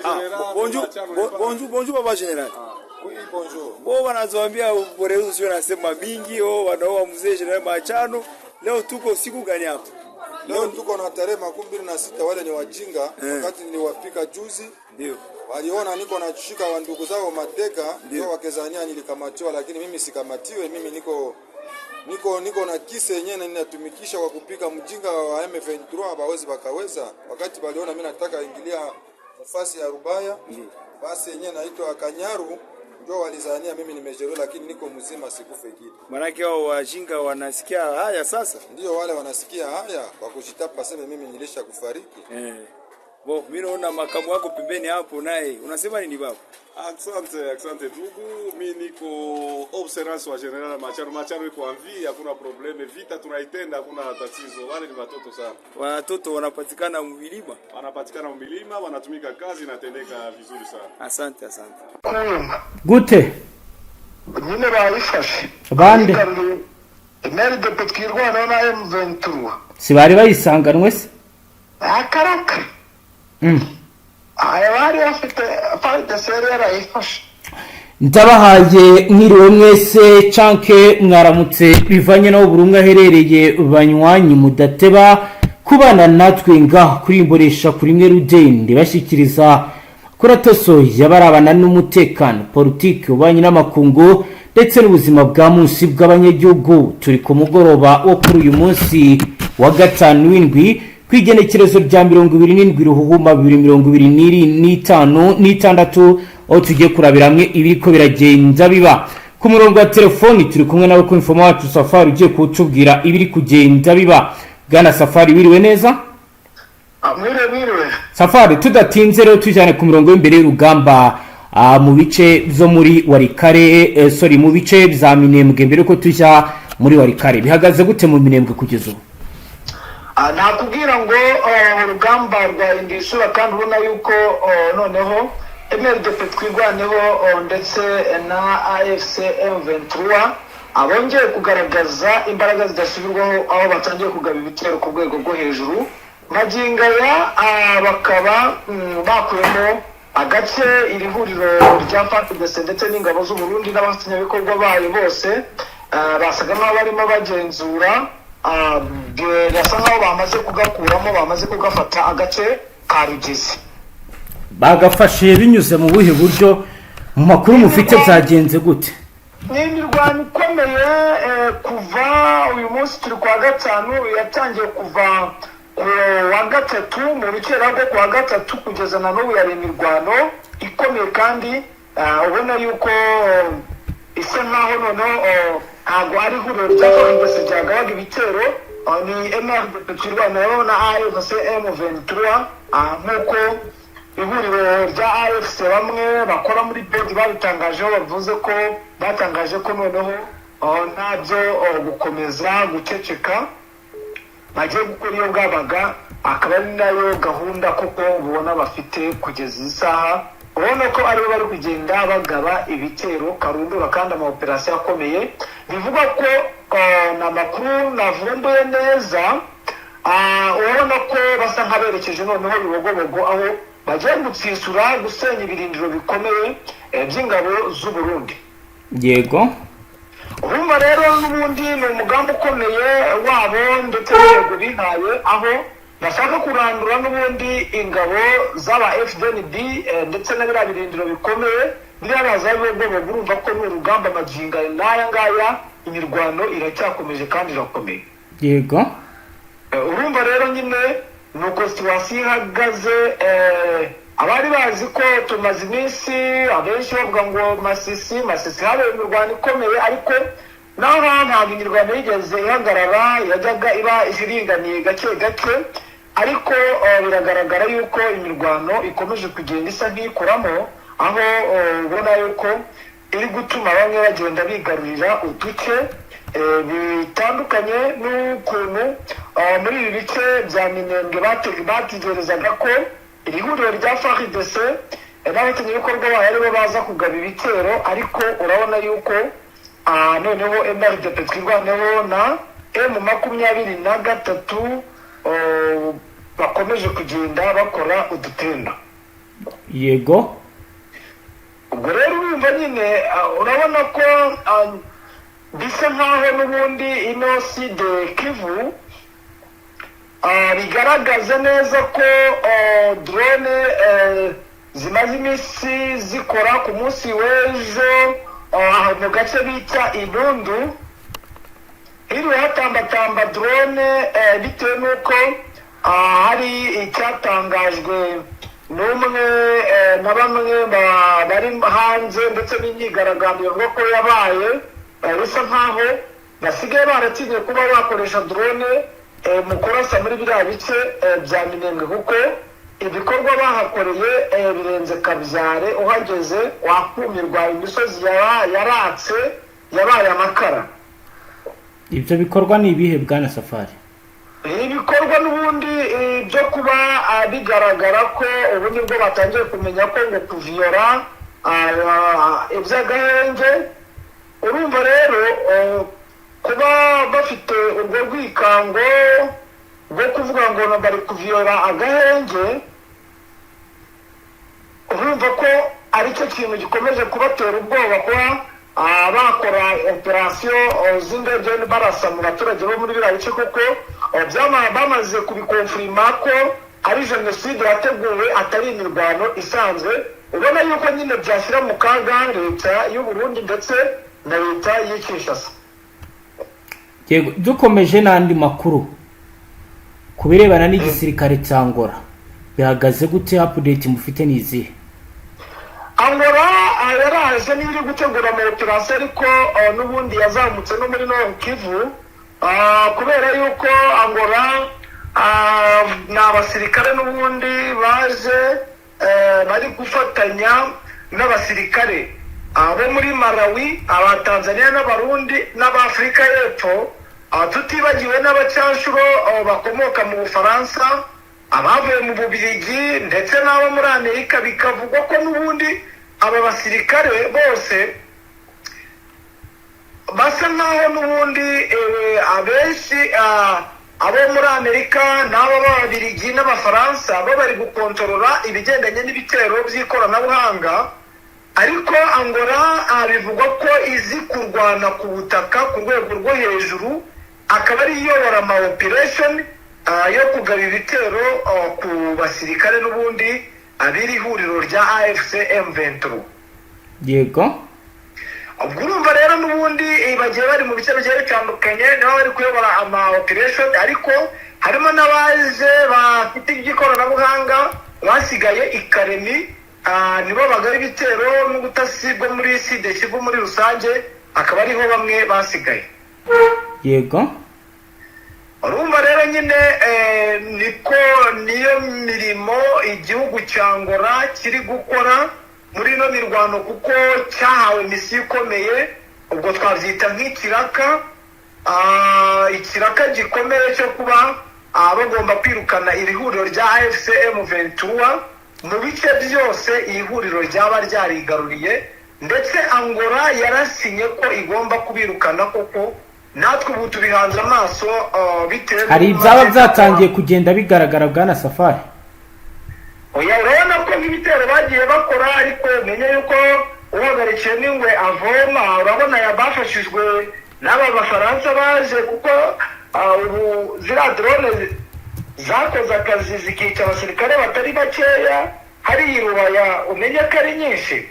Bonjour baba general. Oui, bonjour. Bo wanazoambia Borezu sio nasema mingi wanaoa mzee general Machano. Leo tuko siku gani hapa? Leo tuko na tarehe 26 wale ni wajinga wakati niliwapika juzi. Ndio. Waliona niko nachishika wa ndugu zao mateka ndio wakezania nilikamatiwa, lakini mimi sikamatiwe. Mimi niko na kisa yenyewe na ninatumikisha kwa kupika mjinga wa M23 hawezi wakaweza. Wakati waliona mimi nataka ingilia nafasi ya Rubaya, basi yenyewe naitwa Kanyaru ndio walizania mimi nimejeruhiwa, lakini niko mzima sikufe kitu. Maana hao wajinga wanasikia haya sasa. Ndio wale wanasikia haya kwa kujitapa sema mimi nilisha kufariki. Bo, mimi naona makamu wako pembeni hapo naye. Unasema nini baba? Asante ndugu. Mimi niko observance wa General Machano. Machano iko anvi, hakuna probleme. Vita tunaitenda, hakuna tatizo. Wale ni watoto sana. Watoto wanapatikana mvilima. Wanapatikana mvilima, wanatumika kazi na tendeka vizuri sana. Asante. Gute? Nyine bayifashe. Bande. Emeri de Petkirwana na M23. Si bari bayisanganwe se? Akaraka. Ayari afite fayda serera ifashe. Ndabahaye mwiriwe mwese canke mwaramutse bivanye no burumwe aherereye banywanyi mudateba kubana natwe nga kurimboresha kuri mwe rudende bashikiriza kuratoso yabarabana n'umutekano politiki ubanye n'amakungu ndetse n'ubuzima bwa munsi bw'abanyagihugu. Turi ku mugoroba wo kuri uyu munsi wa gatanu w'indwi kwigenekerezo rya 27 ruhuhuma 2025 aho tugiye kurabira hamwe ibiriko biragenda biba. Ku murongo wa telefoni turi kumwe nawe ku informa wacu Safari ugiye kutubwira ibiri kugenda biba. Bwana Safari wiriwe neza? Mwiriwe. Safari tudatinze rero tujyane ku murongo w'imbere y'urugamba mu bice zo muri Warikare mu bice bya Minembwe mbere ko tujya muri Warikare. Bihagaze gute mu Minembwe kugeza ubu? Nakubwira ngo urugamba rwa indishura kandi ubona yuko noneho MLDP twirwaneho ndetse na AFC M23 abongeye kugaragaza imbaraga zidasubirwaho aho batangiye kugaba ibitero ku rwego rwo hejuru. Magingaya bakaba bakuyemo agace iri huriro rya FARDC ndetse n'ingabo z'u Burundi n'abafatanyabikorwa bayo bose basaga n'aho barimo bagenzura birasa nkaho bamaze kugakuramo, bamaze kugafata agace ka Rugezi. Bagafashe binyuze mu buhe buryo? Mu makuru mufite byagenze gute? N'imirwano ikomeye kuva uyu munsi turi kwa gatanu, yatangiye kuva wa gatatu mu bicera bwo kwa gatatu kugeza na n'ubu yari imirwano ikomeye kandi ubona yuko isa nkaho noneho ntabwo ari huriro rya FARDC ryagabaga ibitero, ni MLDP twirwaneho na AFC M23 nk'uko ihuriro rya AFC bamwe bakora muri bodi babitangajeho, bavuze ko batangaje ko noneho ntabyo gukomeza guceceka bagiye gukora iyo bwabaga, akaba ari nayo gahunda koko ubona bafite kugeza isaha. Ubona ko aribo bari kugenda bagaba ibitero karundura kandi amaoperasiyo akomeye. Bivuga ko n'amakuru navumbuye neza, ubona ko basa nk'aberekeje noneho Bibogobogo aho bagiye gutsisura gusenya ibirindiro bikomeye by'ingabo z'u Burundi. Yego. Urumva rero n'ubundi ni umugambi ukomeye wabo ndetse n'intego bihaye, aho bashaka kurandura n'ubundi ingabo z'aba FDNB ndetse n'abira birindiro bikomeye birabaza Bibogobogo. Urumva ko n'urugamba maginga n'aya ngaya imirwano iracyakomeje kandi irakomeye. Yego. Urumva rero nyine nuko situasiyo ihagaze. Abari bazi ko tumaze iminsi abenshi bavuga ngo Masisi habaye imirwano ikomeye, ariko naho ntabwo imirwano yigeze ihagarara, yajyaga iba iringaniye gake, ariko biragaragara yuko imirwano ikomeje kugenda isa nk'ikuramo, aho ubona yuko iri gutuma bamwe bagenda bigarurira uduce bitandukanye n'ukuntu muri ibi bice bya Minembwe bategerezaga ko iri huriro rya FARDC n'abafatanyabikorwa bayo aribo baza kugaba ibitero, ariko urabona yuko noneho MLDP twirwaneho na M23 bakomeje kugenda bakora udutenda. yego. ubwo rero urumva nyine urabona ko bisa nkaho n'ubundi ino side Kivu bigaragaza neza ko drone zimaze iminsi zikora ku munsi w'ejo mu gace bita Ibundu, hiriwe hatambatamba drone bitewe n'uko hari icyatangajwe n'umwe na bamwe bari hanze ndetse n'imyigaragambyo ivuga ko yabaye bisa nkaho basigaye baratinye kuba bakoresha drone mu kurasa muri biriya bice bya Minembwe, kuko ibikorwa bahakoreye birenze kabyare, uhageze wakumirwa, imisozi yaratse yabaye amakara. Ibyo bikorwa ni ibihe bwana Safari? Ibikorwa n'ubundi byo kuba bigaragara ko ubu nibwo batangiye kumenya ko ngo kuviyora iby'agahenge. Urumva rero kuba bafite urwo rwikango rwo kuvuga ngo bari kuviyora agahenge, urumva ko ari cyo kintu gikomeje kubatera ubwoba kuba bakora operasiyo z'indege barasa mu baturage bo muri biriya bice, kuko bamaze kubikonfirima ko ari jenoside yateguwe atari imirwano isanzwe. Ubona yuko nyine byashyira mu kaga leta y'u Burundi ndetse na leta y'i Kinshasa. Yego, dukomeje n'andi makuru ku birebana n'igisirikare cya Angola, bihagaze gute? Update mufite n'izihe? Angola yaraje n'iri gutegura mu operasiyo, ariko n'ubundi yazamutse no muri Nord Kivu kubera yuko Angola ni abasirikare n'ubundi baje bari gufatanya n'abasirikare abo muri Malawi, aba Tanzania n'abarundi n'abafrika y'Epfo, tutibagiwe n'abacanshuro bakomoka mu Bufaransa, abavuye mu Bubiligi ndetse n'abo muri Amerika. Bikavugwa ko n'ubundi aba basirikare bose basa nkaho n'ubundi abenshi abo muri Amerika n'abo b'Ababiligi n'Abafaransa bo bari gukontorora ibigendanye n'ibitero by'ikoranabuhanga, ariko Angola bivugwa ko izi kurwana ku butaka ku rwego rwo hejuru, akaba ari iyobora ama operation yo kugaba ibitero ku basirikare n'ubundi abiri ihuriro rya AFC M23. Yego, ubwo urumva rero n'ubundi bagiye bari mu bice bigiye bitandukanye, nibo bari kuyobora ama operation, ariko harimo n'abaje bafite iby'ikoranabuhanga basigaye ikaremi, nibo bagaba ibitero n'ubutasi bwo muri side Kivu muri rusange, akaba ariho bamwe basigaye. yego. Urumva rero nyine niyo mirimo igihugu cya Angola kiri gukora muri ino mirwano, kuko cyahawe misiyo ikomeye, ubwo twabyita nk'ikiraka, ikiraka gikomeye cyo kuba bagomba kwirukana iri huriro rya AFC M23 mu bice byose iri huriro ryaba ryarigaruriye, ndetse Angola yarasinye ko igomba kubirukana koko. Natwe ubu tubihanze amaso bitewe hari ibyaba byatangiye kugenda bigaragara bwana Safari. Oya, urabona ko nk'ibitero bagiye bakora, ariko menye yuko uhagarikiye n'ingwe avoma. Urabona yabafashijwe n'aba Bafaransa baje, kuko ubu ziriya drone zakoze akazi zikica abasirikare batari bakeya hari irubaya, umenye ko ari nyinshi.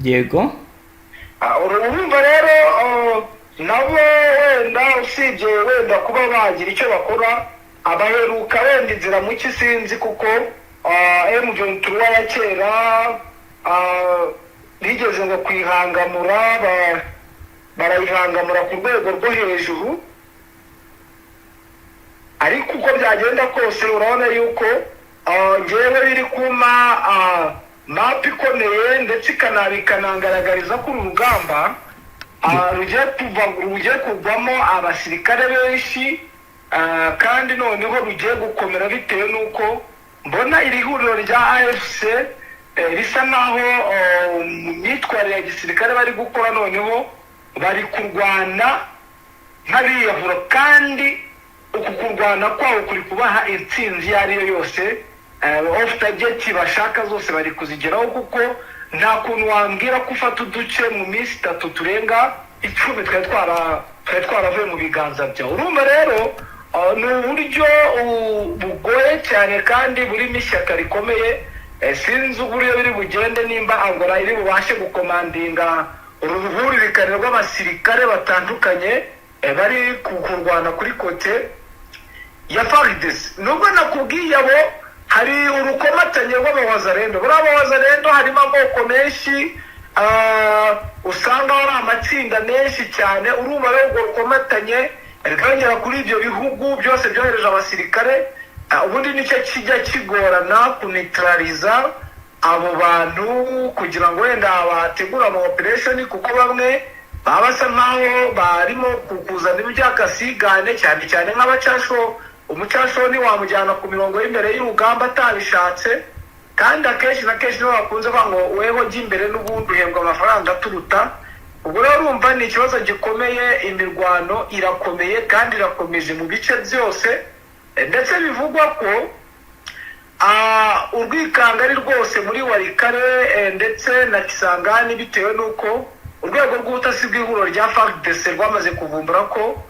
Yego, urumva rero nabo wenda usibye wenda kuba bagira icyo bakora, abaheruka wenda inzira mu cyo sinzi, kuko M23 ya kera bigeze ngo kwihangamura, barayihangamura ku rwego rwo hejuru, ariko uko byagenda kose urabona yuko njyewe biri kuma map ikomeye, ndetse ikanangaragariza ko urugamba rugiye kugwamo abasirikare benshi, kandi noneho rugiye gukomera bitewe n'uko mbona iri huriro rya AFC risa naho mu myitwarire ya gisirikare bari gukora, noneho bari kurwana nk'abiyahura, kandi uku kurwana kwabo kuri kubaha intsinzi iyo ariyo yose off target bashaka zose bari kuzigeraho, kuko nta kuntu wambwira ko ufata uduce mu minsi 3 turenga 10 twari twaravuye mu biganza byawe. Urumva rero ni uburyo bugoye cyane kandi burimo ishyaka rikomeye. Sinzi uburyo biri bugende, nimba Angola iri bubashe gukomandinga uruhuririkane rw'abasirikare batandukanye bari kurwana kuri kote ya FARDC. Nubwo nakubwiye abo hari urukomatanye rw'abawazarendo. Buri abawazarendo harimo amoko menshi, usanga hari amatsinda menshi cyane. Urumva rero urwo rukomatanye rikagera kuri ibyo bihugu byose byohereje abasirikare. Ubundi nicyo kijya kigorana kuneutraliza abo bantu kugira ngo wenda bategura ama operation, kuko bamwe baba basa nkaho barimo kukuzana iby'akasigane, cyane cyane nk'abacasho. Umucasho ni wamujyana ku mirongo y'imbere y'urugamba atabishatse, kandi akenshi na kenshi niho bakunze ngo weho jya imbere n'ubundi uhembwa amafaranga aturuta. Ubwo rero urumva ni ikibazo gikomeye. Imirwano irakomeye kandi irakomeje mu bice byose, ndetse bivugwa ko urwikanga ari rwose muri Walikale ndetse na Kisangani, bitewe n'uko urwego rw'ubutasi bw'ihuriro rya FARDC rwamaze kuvumbura ko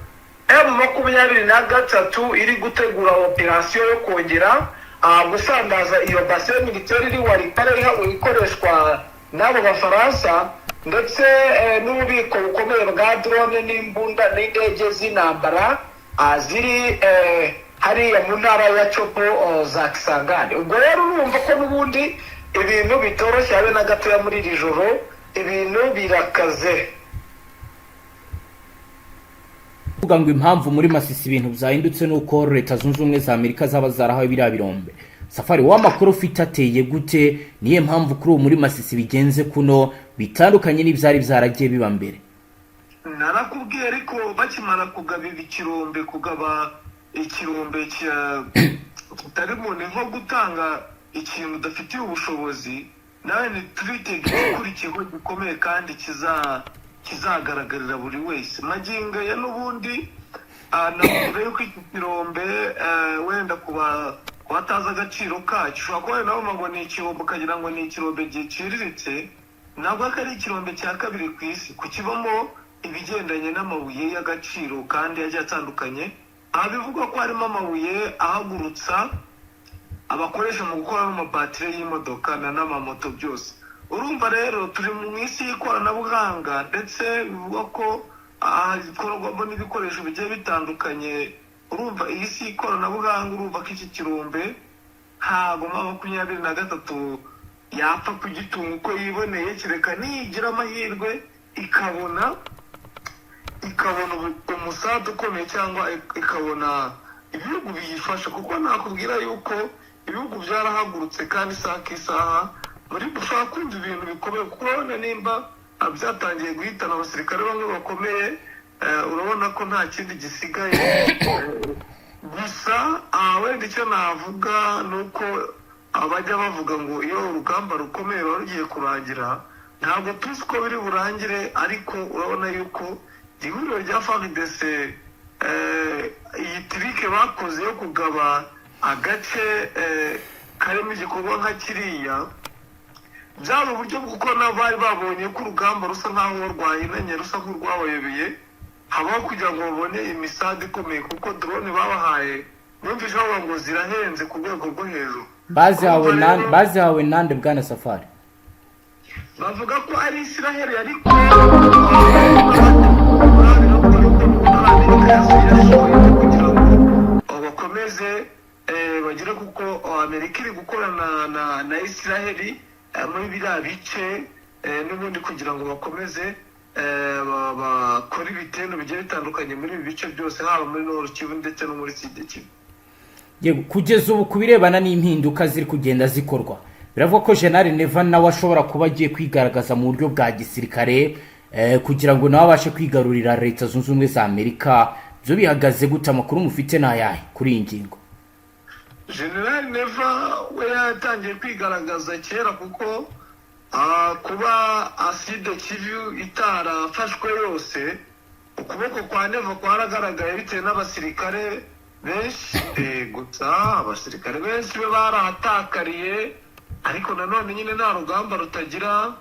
M23 iri gutegura operasiyo yo kongera gusandaza iyo base militaire iri Walikale ikoreshwa n'abo Bafaransa, ndetse n'ububiko bukomeye bwa drone n'imbunda n'indege z'intambara ziri hariya mu ntara ya Chopo za Kisangani. Ubwo rero urumva ko n'ubundi ibintu bitoroshye habe na gatoya muri iri joro, ibintu birakaze. Kuvuga ngo impamvu muri Masisi ibintu byahindutse nuko Leta Zunze Ubumwe za Amerika zaba zarahawe biriya birombe. Safari w'amakuru ufite ateye gute? Niye mpamvu kuri ubu muri Masisi bigenze kuno bitandukanye n'ibyari byaragiye biba mbere? Narakubwiye ariko bakimara kugaba ikirombe, kugaba ikirombe kitarimo ni nko gutanga ikintu udafitiye ubushobozi, nawe ntitwitege gukurikiyeho gikomeye kandi kizagaragarira buri wese. Magingo ya n'ubundi navuga yuko iki kirombe wenda kuba wataza agaciro kacyo, ushobora kuba nawe ngo ni ikirombe ukagira ngo ni ikirombe giciriritse. Ntabwo ari ikirombe cya kabiri ku isi kukibamo ibigendanye n'amabuye y'agaciro kandi yagiye atandukanye. Bivugwa ko harimo amabuye ahagurutsa abakoresha mu gukora amabatire y'imodoka n'amamoto byose. Urumva rero turi mu isi y'ikoranabuhanga, ndetse bivugwa ko hakorwamo n'ibikoresho bigiye bitandukanye. Urumva iyi si y'ikoranabuhanga, urumva ko iki kirombe ntabwo M23 yapfa kugitunga uko yiboneye, kereka nigira amahirwe ikabona umusada ukomeye, cyangwa ikabona ibihugu biyifasha. Kuko nakubwira yuko ibihugu byarahagurutse kandi isaha k'isaha muri gushaka kumva ibintu bikomeye, kuko urabona nimba byatangiye guhitana abasirikare bamwe bakomeye, urabona ko nta kindi gisigaye. Gusa wenda icyo navuga ni uko abajya bavuga ngo iyo urugamba rukomeye ruba rugiye kurangira, ntabwo tuzi ko biri burangire, ariko urabona yuko ihuriro rya FARDC iyi trike bakoze yo kugaba agace karimo igikorwa nka kiriya, byaba uburyo bw'uko bari babonye ko urugamba rusa nk'aho rwahinanye, rusa nk'urwabayobeye, habaho kugira ngo babone imisada ikomeye, kuko drone babahaye numvise bavuga ngo zirahenze ku rwego rwo hejuru. Bazihawe nande bwana Safari? Bavuga ko ari Israel, ariko kugira ngo bakomeze bagire, kuko Amerika iri gukorana na Israel muri biriya bice n'ubundi, kugira ngo bakomeze bakora ibitendo bigiye bitandukanye muri ibi bice byose, haba muri Nord Kivu ndetse no muri Sud Kivu. Kugeza ubu kubirebana n'impinduka ziri kugenda zikorwa, biravuga ko General Neva nawe ashobora kuba agiye kwigaragaza mu buryo bwa gisirikare kugira ngo nawe abashe kwigarurira Leta Zunze Ubumwe za Amerika. Byo bihagaze gute? Amakuru mufite nayahe kuri iyi ngingo? General Neva we yatangiye kwigaragaza kera, kuko kuba Sud Kivu itarafashwe yose, ukuboko kwa Neva kwaragaragaye bitewe n'abasirikare benshi gusa abasirikare benshi be barahatakariye, ariko nanone nyine nta rugamba rutagira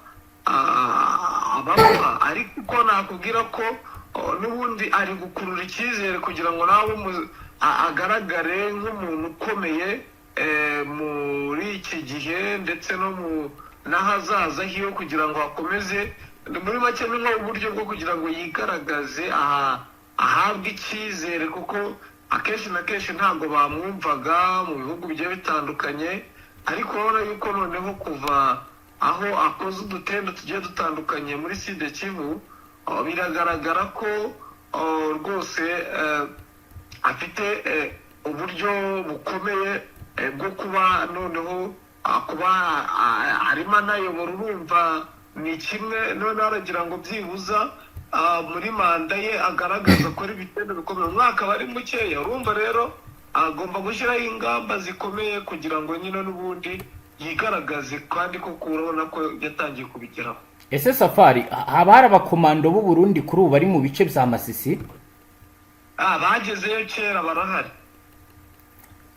abapfa. Ariko uko nakubwira ko n'ubundi ari gukurura icyizere kugira ngo nawe agaragare nk'umuntu ukomeye muri iki gihe ndetse no n'ahazaza hiyo, kugira ngo hakomeze. Muri make ni uburyo bwo kugira ngo yigaragaze ahabwe icyizere, kuko akenshi na kenshi ntabwo bamwumvaga mu bihugu bigiye bitandukanye. Ariko urabona yuko noneho kuva aho akoze udutendo tugiye dutandukanye muri Sud Kivu, biragaragara ko rwose afite uburyo bukomeye bwo kuba noneho kuba arimo anayobora. Urumva ni kimwe, noneho aragira ngo byibuza muri manda ye agaragaza ko ari ibitendo bikomeye. Umwaka bari mukeya, urumva rero agomba gushyiraho ingamba zikomeye kugira ngo nyine n'ubundi yigaragaze, kandi koko urabona ko yatangiye kubigeraho. Ese Safari, haba hari abakomando b'u Burundi kuri ubu bari mu bice bya Masisi? Bagezeyo kera, barahari.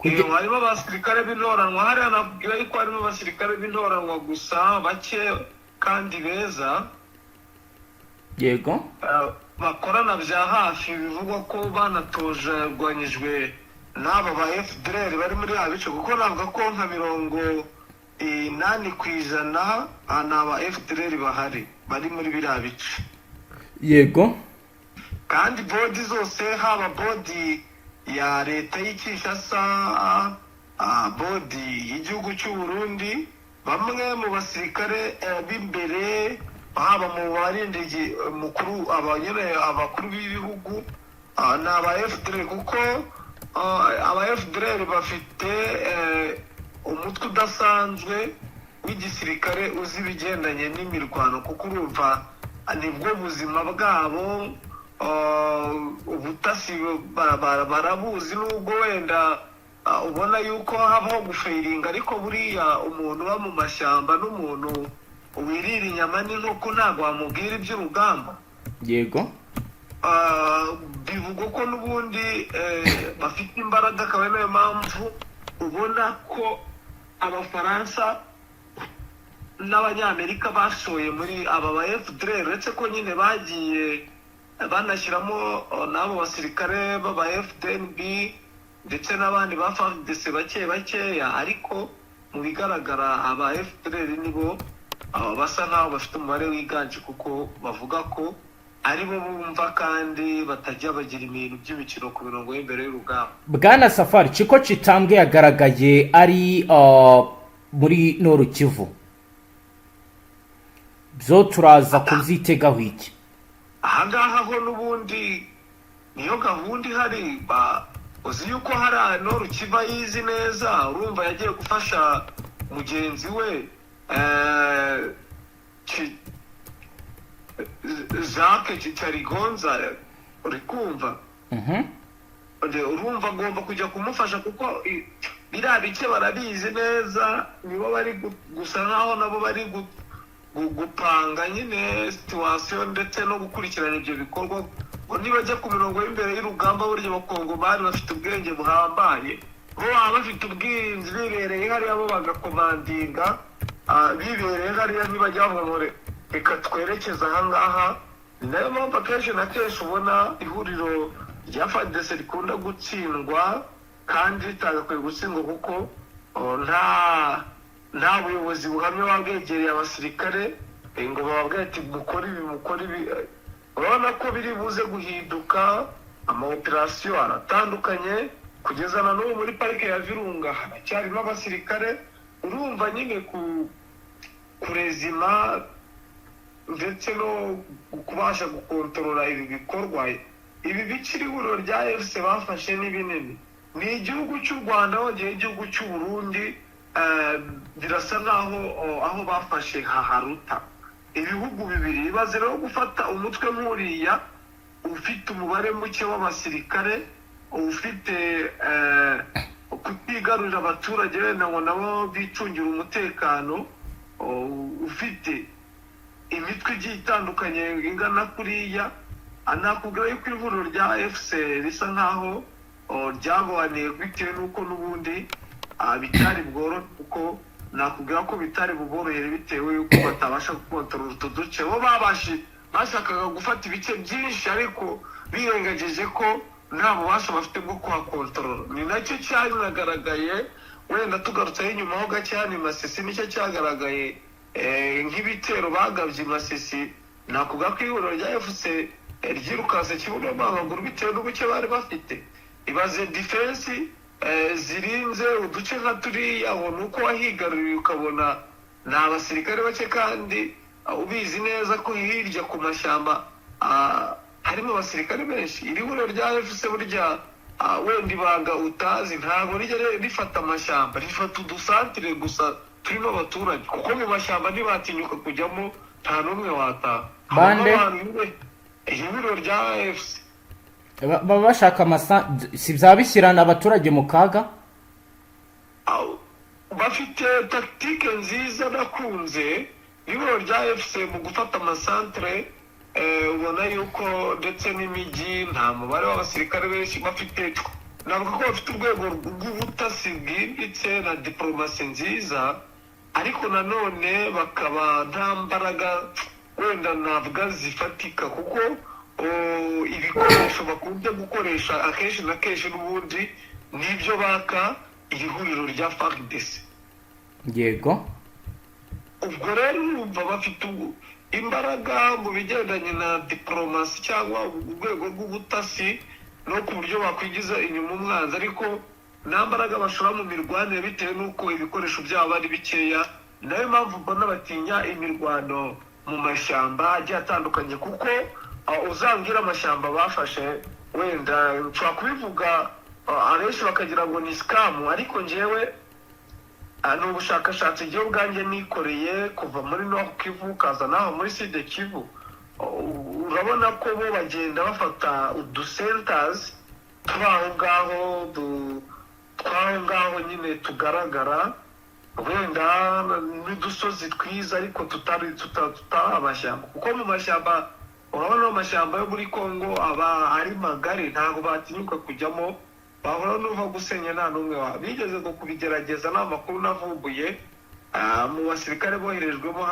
Harimo abasirikare b'intoranwa, hariya nakubwira yuko harimo abasirikare b'intoranwa gusa bake kandi beza. Yego. Bakorana bya hafi, bivugwa ko banatojerwanyijwe n'aba ba FDLR bari muri abice, kuko navuga ko nka 80% ni aba FDLR bahari bari muri biriya bice. Yego. Kandi bodi zose, haba bodi ya leta y'Kinshasa, bodi y'igihugu cy'u Burundi, bamwe mu basirikare b'imbere, haba mu barindigi mukuru, abakuru b'ibihugu, ni aba FDLR, kuko aba FDLR bafite umutwe udasanzwe w'igisirikare uzi ibigendanye n'imirwano, kuko urumva nibwo buzima bwabo. Ubutasi barabuzi, nubwo wenda ubona yuko habaho gufeiringa, ariko buriya umuntu uba mu mashyamba n'umuntu wirira inyama n'inkoko ntabwo wamubwira iby'urugamba. Yego. Bivugwa ko n'ubundi bafite imbaraga, akaba ari nayo mpamvu ubona ko Abafaransa n'Abanyamerika bashoye muri aba ba FDLR, uretse ko nyine bagiye banashyiramo n'abo basirikare b'aba FDNB ndetse n'abandi ba FARDC bakeya, ariko mu bigaragara aba FDLR nibo basa nk'aho bafite umubare wiganje, kuko bavuga ko aribo bumva kandi batajya bagira ibintu by'imikino ku mirongo y'imbere y'urugamba. Bwana Safari, Chiko Chitambwe yagaragaye ari muri Noru Kivu, byo turaza kubyitegaho iki? Ahangaha ho n'ubundi niyo gahunda ihari. Uzi yuko hari Noru Kivu yizi neza, urumva yagiye gufasha mugenzi we Jacques Chitarigonza, uri kumva? Urumva agomba kujya kumufasha, kuko biriya bice barabizi neza, nibo bari gusa nkaho nabo bari gupanga nyine situation ndetse no gukurikirana ibyo bikorwa. Nibajya ku mirongo y'imbere y'urugamba, burya abakongomani bafite ubwenge buhambaye, bo baba bafite ubwinzi, bibereye hariya bo bagakomandinga, bibereye hariya ntibajya bavuga reka twerekeza ahangaha. Ni nayo mpamvu akenshi na kenshi ubona ihuriro rya FARDC rikunda gutsindwa, kandi ritagakwiye gutsindwa, kuko nta buyobozi buhamye babwegereye abasirikare ngo bababwire ati mukore ibi. Urabona ko biri buze guhinduka, amaoperasiyo aratandukanye. Kugeza na n'ubu muri parike ya Virunga haracyarimo abasirikare. Urumva nyine kurezima ndetse no kubasha gukontorora ibi bikorwa. Ibi bikiri ihuriro rya FC bafashe ni binini. Ni igihugu cy'u Rwanda hongeye igihugu cy'u Burundi, birasa naho aho bafashe haharuta. Ibihugu bibiri bibaze rero gufata umutwe nk'uriya ufite umubare muke w'abasirikare, ufite kutigarurira abaturage wenda ngo nabo bicungira umutekano, ufite imitwe igiye itandukanye ingana kuriya. Nakubwira yuko ivuriro rya FC risa nkaho ryagabaniye bitewe n'uko n'ubundi bitari bworohe, kuko nakubwira ko bitari buborohere bitewe y'uko batabasha gukontorora utu duce. bo bashakaga gufata ibice byinshi ariko birengagije ko nta bubasha bafite bwo kuhakontorora. ni nacyo cyanagaragaye, wenda tugarutseho inyuma ho gake hano i Masisi, nicyo cyagaragaye nk'ibitero bagabye i Masisi. nakubwira ko ihuriro rya FC ryirukanse kibuno amaguru bitewe n'ubuke bari bafite. ibaze defense zirinze uduce nka turiya, ni uko wahigaruriye ukabona ni abasirikare bake, kandi ubizi neza ko hirya ku mashyamba harimo abasirikare benshi. iri huriro rya FC burya wenda ibanga utazi, ntabwo rijya rifata amashyamba, rifata udusantire gusa turimo abaturage, kuko mu mashyamba ntibatinyuka kujyamo, nta n'umwe wataha. Bande ihuriro rya FC baba bashaka si byabishyirana abaturage mu kaga. bafite tactique nziza nakunze ihuriro rya FC mu gufata amasantere. ubona yuko ndetse n'imijyi nta mubare w'abasirikare benshi bafite, navuga ko bafite urwego rw'ubutasi bwimbitse na diplomasi nziza, ariko nanone bakaba nta mbaraga wenda navuga zifatika, kuko ibikoresho bakunze gukoresha akenshi na kenshi n'ubundi nibyo baka iri huriro rya FARDC. yego, ubwo rero urumva bafite imbaraga mu bigendanye na diplomasi cyangwa urwego rw'ubutasi no ku buryo bakwigiza inyuma umwanzi, ariko nta mbaraga bashora mu mirwanire bitewe n'uko ibikoresho byabo ari bikeya. nayo mpamvu mbona batinya imirwano mu mashyamba agiye atandukanye, kuko uzambwira amashyamba bafashe, wenda nshobora kubivuga abenshi bakagira ngo ni scam, ariko njyewe ni ubushakashatsi igihe ubwanjye nikoreye kuva muri Nord Kivu ukaza naho muri Sud Kivu. urabona ko bo bagenda bafata udusentazi twaho ngaho nyine tugaragara, wenda n'udusozi twiza ariko tutari amashyamba, kuko mu mashyamba urabona amashyamba yo muri Congo aba ari magari, ntabwo batinyuka kujyamo, bahora n'uva gusenya nta n'umwe bigeze kubigerageza. n'amakuru navumbuye mu basirikare boherejwemo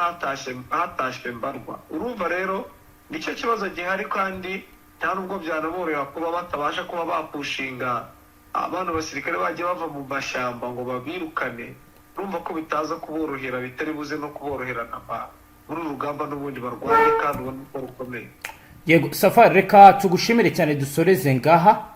hatashywe mbarwa. urumva rero nicyo kibazo gihari, kandi nta nubwo byanaborohera kuba batabasha kuba bapushinga abana basirikare bagiye bava mu mashyamba ngo babirukane. urumva ko bitaza kuborohera, bitari buze no kuborohera muri uru rugamba n'ubundi barwaye, kandi ubona ko rukomeye. yego Safari, reka tugushimire cyane, dusoreze ngaha.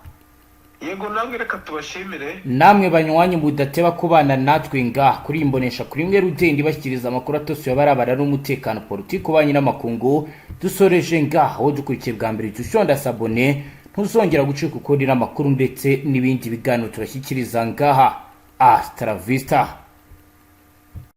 yego namwe reka tubashimire, namwe banywanyi mudateba kubana natwe ngaha kuri imbonesha kuri imwe rugenda ibashyikiriza amakuru atosuye abarabara n'umutekano, politiki, ububanyi n'amakungu. dusoreje ngaha, aho dukurikiye bwa mbere dushonda sabone, ntuzongera gucika ukuri n'amakuru ndetse n'ibindi biganiro tubashyikiriza ngaha. Hasta la vista.